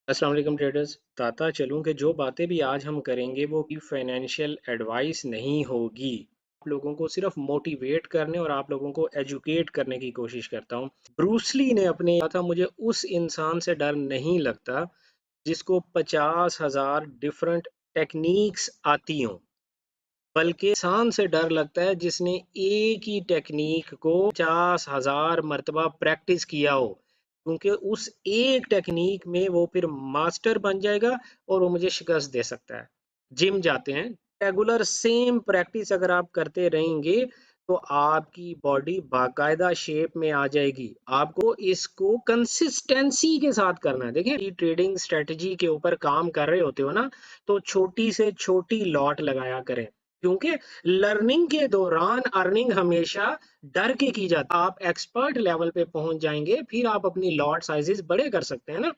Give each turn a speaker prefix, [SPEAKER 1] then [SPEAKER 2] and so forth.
[SPEAKER 1] अस्सलाम वालेकुम ट्रेडर्स। बताता चलूं कि जो बातें भी आज हम करेंगे वो की फाइनेंशियल एडवाइस नहीं होगी। आप लोगों को सिर्फ मोटिवेट करने और आप लोगों को एजुकेट करने की कोशिश करता हूं। ब्रूसली ने अपने कहा था, मुझे उस इंसान से डर नहीं लगता जिसको 50,000 डिफरेंट टेक्निक्स आती हों, बल्कि इंसान से डर लगता है जिसने एक ही टेक्निक को 50,000 मर्तबा प्रैक्टिस किया हो, क्योंकि उस एक टेक्निक में वो फिर मास्टर बन जाएगा और वो मुझे शिकस्त दे सकता है। जिम जाते हैं, रेगुलर सेम प्रैक्टिस अगर आप करते रहेंगे तो आपकी बॉडी बाकायदा शेप में आ जाएगी। आपको इसको कंसिस्टेंसी के साथ करना है। देखिए, ट्रेडिंग स्ट्रेटजी के ऊपर काम कर रहे होते हो ना, तो छोटी से छोटी लॉट लगाया करें, क्योंकि लर्निंग के दौरान अर्निंग हमेशा डर के की जाती है। आप एक्सपर्ट लेवल पे पहुंच जाएंगे, फिर आप अपनी लॉट साइजेस बड़े कर सकते हैं ना।